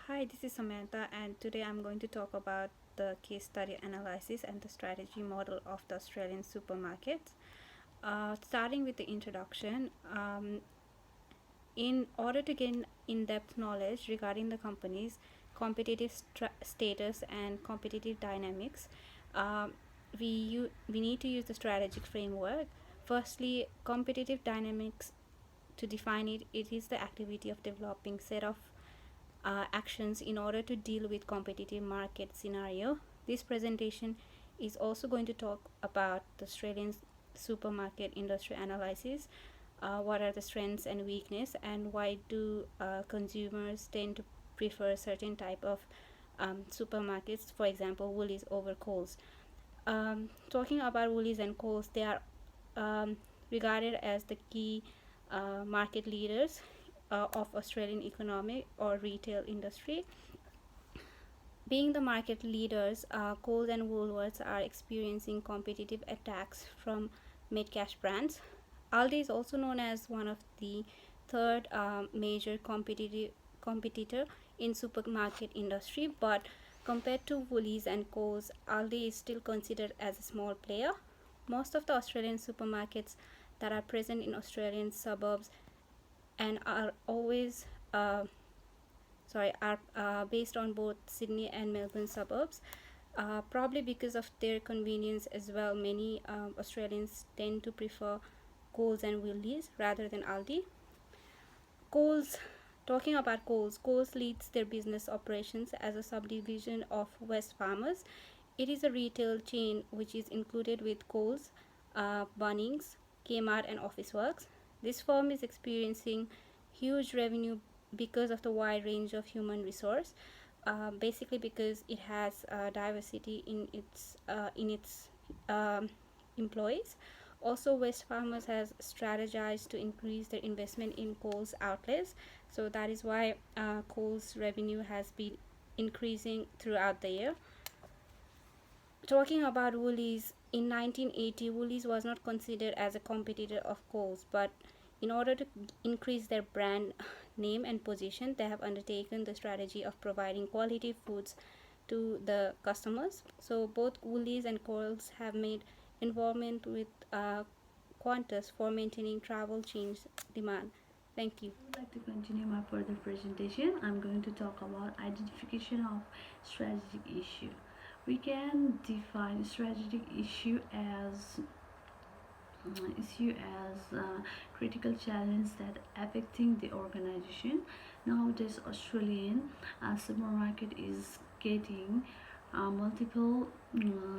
Hi, this is Samantha, and today I'm going to talk about the case study analysis and the strategy model of the Australian supermarkets. Starting with the introduction, in order to gain in depth knowledge regarding the company's competitive status and competitive dynamics, um, we need to use the strategic framework. Firstly, competitive dynamics, to define it, it is the activity of developing set of actions in order to deal with competitive market scenario. This presentation is also going to talk about the Australian supermarket industry analysis. What are the strengths and weakness, and why do consumers tend to prefer certain type of supermarkets, for example Woolies over Coles. Talking about Woolies and Coles, they are regarded as the key market leaders of Australian economic or retail industry. Being the market leaders, Coles and Woolworths are experiencing competitive attacks from mid-cash brands. Aldi is also known as one of the third major competitor in supermarket industry, but compared to Woolies and Coles, Aldi is still considered as a small player. Most of the Australian supermarkets that are present in Australian suburbs and are always are based on both Sydney and Melbourne suburbs. Probably because of their convenience as well, many Australians tend to prefer Coles and Woolies rather than Aldi. Coles, talking about Coles, Coles leads their business operations as a subdivision of Wesfarmers. It is a retail chain which is included with Coles, Bunnings, Kmart, and Officeworks. This firm is experiencing huge revenue because of the wide range of human resource. Basically, because it has diversity in its employees. Also, Wesfarmers has strategized to increase their investment in Coles outlets, so that is why Coles revenue has been increasing throughout the year. Talking about Woolies, in 1980, Woolies was not considered as a competitor of Coles, but in order to increase their brand name and position, they have undertaken the strategy of providing quality foods to the customers. So both Woolies and Coles have made involvement with Qantas for maintaining travel chains demand. Thank you. I would like to continue my further presentation. I'm going to talk about identification of strategic issue. We can define strategic issue as critical challenge that affecting the organization. Nowadays, Australian supermarket is getting multiple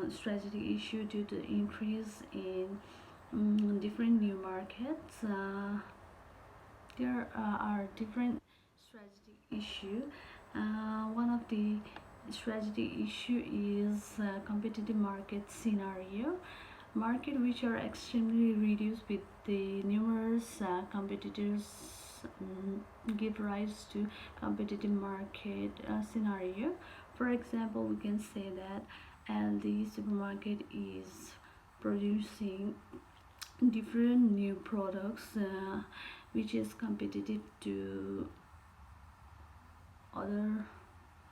strategic issue due to increase in different new markets. There are different strategic issue. One of the strategic issue is competitive market scenario. Market which are extremely reduced with the numerous competitors give rise to competitive market scenario. For example, we can say that Aldi supermarket is producing different new products which is competitive to other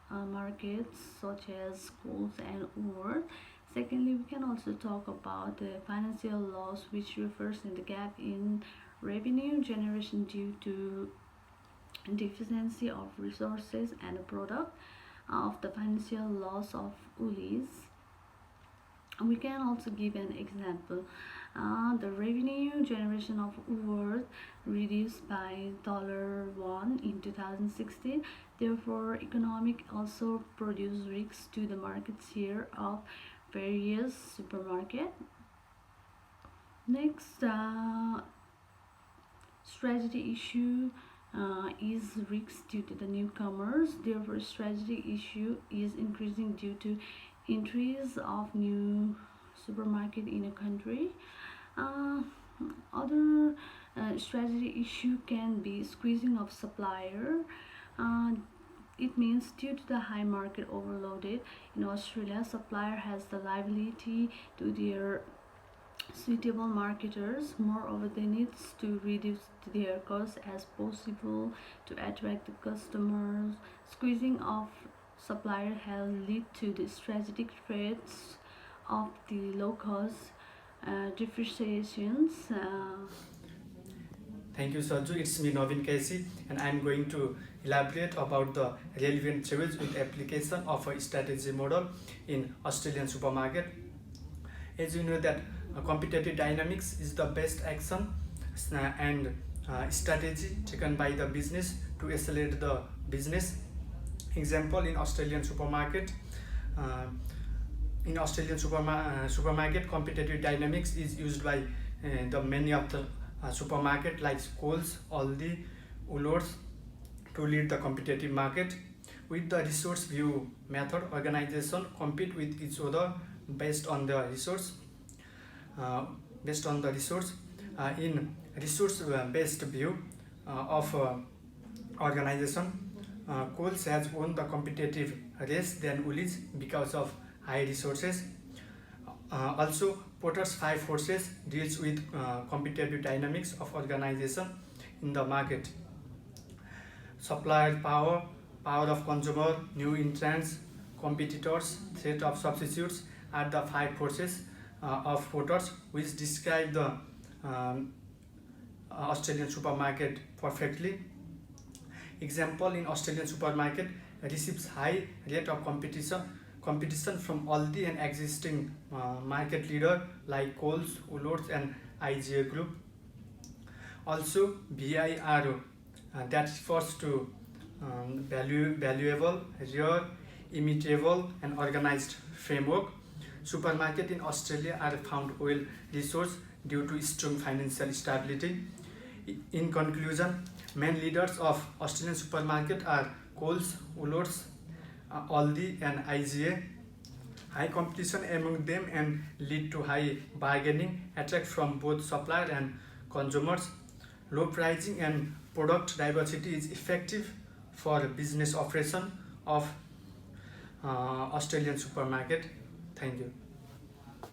markets such as schools and work. Secondly, we can also talk about the financial loss, which refers in the gap in revenue generation due to deficiency of resources and a product of the financial loss of Woolies. We can also give an example. The revenue generation of Woolworth reduced by $1 in 2016. Therefore, economic also produced risks to the market share of various supermarket. Next, strategy issue is risks due to the newcomers. Therefore, strategy issue is increasing due to increase of new supermarket in a country. Uh, Other strategy issue can be squeezing of supplier. Uh, it means due to the high market overloaded in Australia, supplier has the liability to their suitable marketers. Moreover, they need to reduce their costs as possible to attract the customers. Squeezing of supplier has led to the strategic threats of the low-cost depreciations. Thank you, Sanju. It's me, Navin Kaisi, and I'm going to elaborate about the relevant theories with application of a strategy model in Australian supermarket. As you know that competitive dynamics is the best action and strategy taken by the business to accelerate the business. Example, in Australian supermarket, uh, supermarket, competitive dynamics is used by the many of the supermarket like Coles, Aldi, Woolworths to lead the competitive market. With the resource view method, organization compete with each other based on the resource. Uh, based on the resource, in resource based view of organization, Coles has won the competitive race than Woolies because of high resources. Also, Potter's five forces deals with competitive dynamics of organization in the market. Supplier power, power of consumer, new entrants, competitors, threat of substitutes are the five forces of Potter's, which describe the um, Australian supermarket perfectly. Example, in Australian supermarket receives high rate of competition from Aldi and existing market leader like Coles, Woolworths and IGA group. Also, VIR that refers to valuable, rare, immutable and organized framework. Supermarket in Australia are found well resourced due to strong financial stability. In conclusion, main leaders of Australian supermarket are Coles, Woolworths, Aldi and IGA. High competition among them and lead to high bargaining, attract from both supplier and consumers. Low pricing and product diversity is effective for business operation of Australian supermarket. Thank you.